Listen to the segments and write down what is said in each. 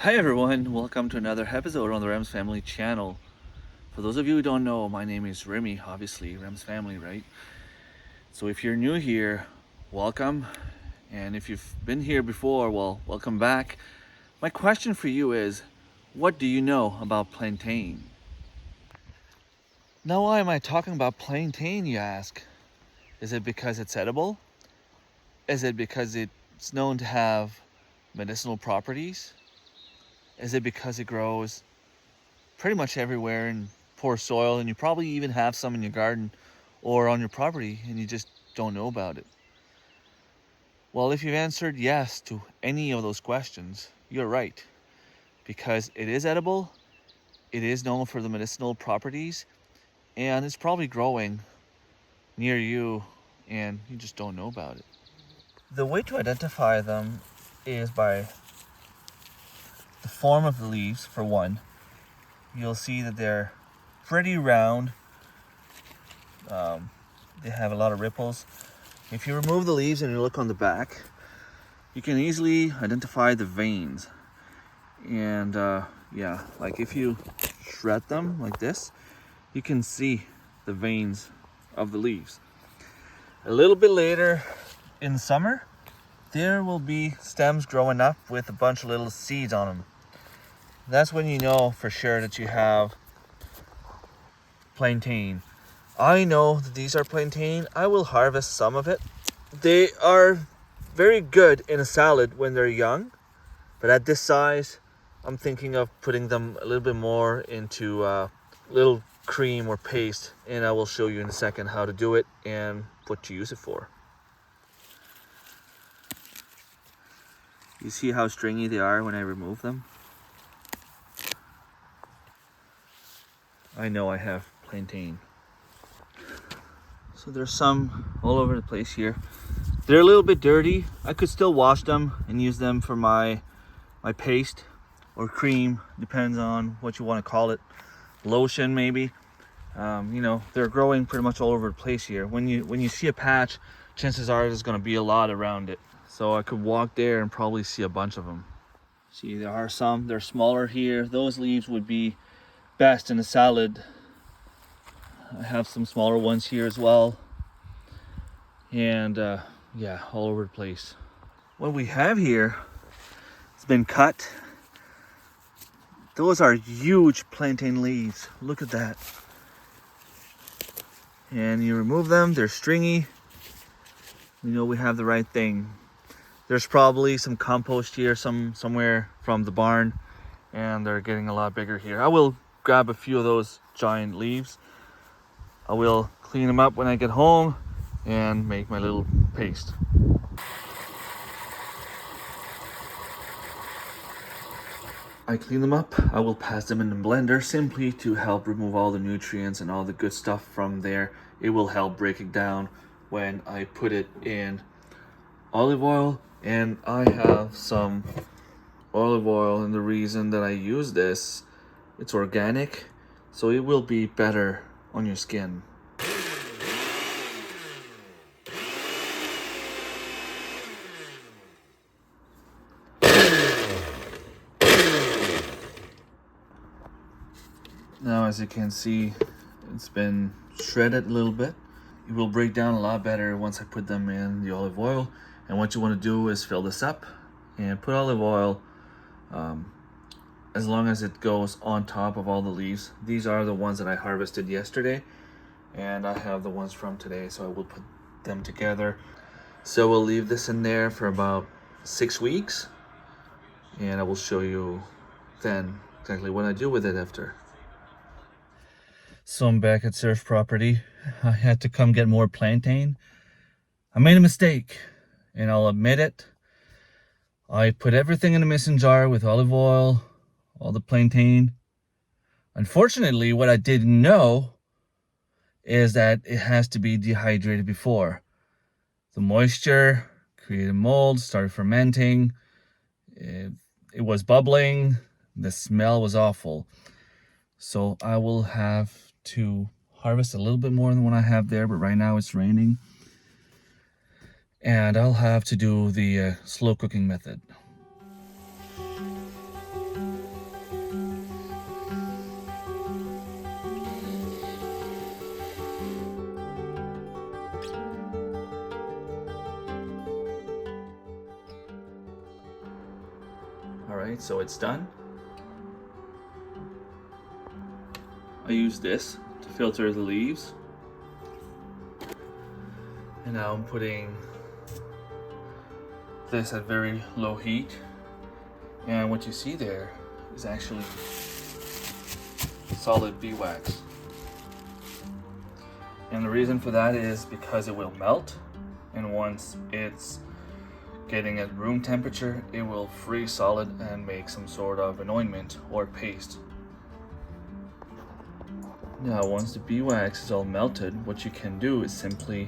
Hi everyone, welcome to another episode on the Rams Family channel. For those of you who don't know, my name is Remy, obviously, Rams Family, right? So if you're new here, welcome. And if you've been here before, well, welcome back. My question for you is, what do you know about plantain? Now why am I talking about plantain, you ask? Is it because it's edible? Is it because it's known to have medicinal properties? Is it because it grows pretty much everywhere in poor soil, and you probably even have some in your garden or on your property and you just don't know about it? Well, if you've answered yes to any of those questions, you're right, because it is edible, it is known for the medicinal properties, and it's probably growing near you and you just don't know about it. The way to identify them is by the form of the leaves, for one. You'll see that they're pretty round. They have a lot of ripples. If you remove the leaves and you look on the back, you can easily identify the veins. And yeah, like if you shred them like this, you can see the veins of the leaves. A little bit later in the summer, there will be stems growing up with a bunch of little seeds on them. That's when you know for sure that you have plantain. I know that these are plantain. I will harvest some of it. They are very good in a salad when they're young, but at this size, I'm thinking of putting them a little bit more into little cream or paste, and I will show you in a second how to do it and what to use it for. You see how stringy they are when I remove them? I know I have plantain. So there's some all over the place here. They're a little bit dirty. I could still wash them and use them for my paste or cream, depends on what you want to call it. Lotion maybe. You know, they're growing pretty much all over the place here. When you see a patch, chances are there's going to be a lot around it. So I could walk there and probably see a bunch of them. See, there are some. They're smaller here. Those leaves would be best in a salad. I have some smaller ones here as well. And yeah, all over the place. What we have here, it's been cut. Those are huge plantain leaves. Look at that. And you remove them, they're stringy. You know we have the right thing. There's probably some compost here somewhere from the barn, and they're getting a lot bigger here. I will grab a few of those giant leaves. I will clean them up when I get home and make my little paste. I clean them up. I will pass them in the blender simply to help remove all the nutrients and all the good stuff from there. It will help break it down when I put it in olive oil. And I have some olive oil, and the reason that I use this, it's organic, so it will be better on your skin. Now, as you can see, it's been shredded a little bit. It will break down a lot better once I put them in the olive oil. And what you want to do is fill this up and put olive oil as long as it goes on top of all the leaves. These are the ones that I harvested yesterday, and I have the ones from today, so I will put them together. So we'll leave this in there for about 6 weeks, and I will show you then exactly what I do with it after. So I'm back at Surf Property. I had to come get more plantain. I made a mistake, and I'll admit it. I put everything in a mason jar with olive oil, all the plantain. Unfortunately, what I didn't know is that it has to be dehydrated before. The moisture created mold, started fermenting. It was bubbling. The smell was awful. So I will have to harvest a little bit more than what I have there, but right now it's raining. And I'll have to do the slow cooking method. Alright, so it's done. I use this to filter the leaves. And now I'm putting this at very low heat. And what you see there is actually solid beeswax. And the reason for that is because it will melt, and once it's getting at room temperature, it will freeze solid and make some sort of an ointment or paste. Now once the beeswax is all melted, what you can do is simply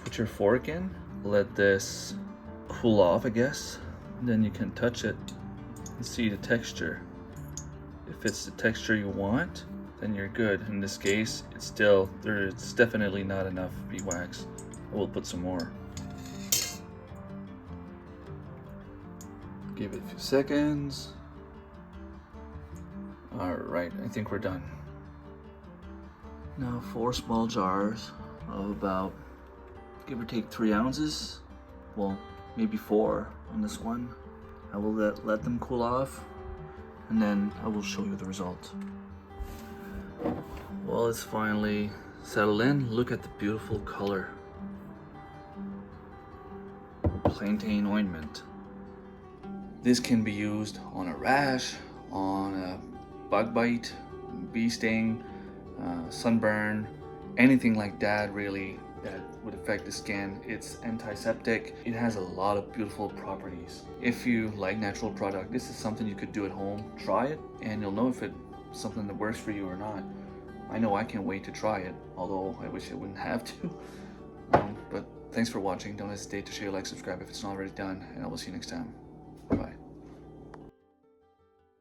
put your fork in, let this cool off, I guess, then you can touch it and see the texture. If it's the texture you want, then you're good. In this case, it's definitely not enough beeswax. I will put some more. Give it a few seconds. Alright, I think we're done. Now 4 small jars of about, give or take 3 ounces. Well, maybe 4 on this one. I will let them cool off, and then I will show you the result. Well, it's finally settled in. Look at the beautiful color. Plantain ointment. This can be used on a rash, on a bug bite, bee sting, sunburn, anything like that really that would affect the skin. It's antiseptic. It has a lot of beautiful properties. If you like natural product, this is something you could do at home. Try it and you'll know if it's something that works for you or not. I know I can't wait to try it, although I wish I wouldn't have to. But thanks for watching. Don't hesitate to share, like, subscribe if it's not already done, and I will see you next time. Bye-bye.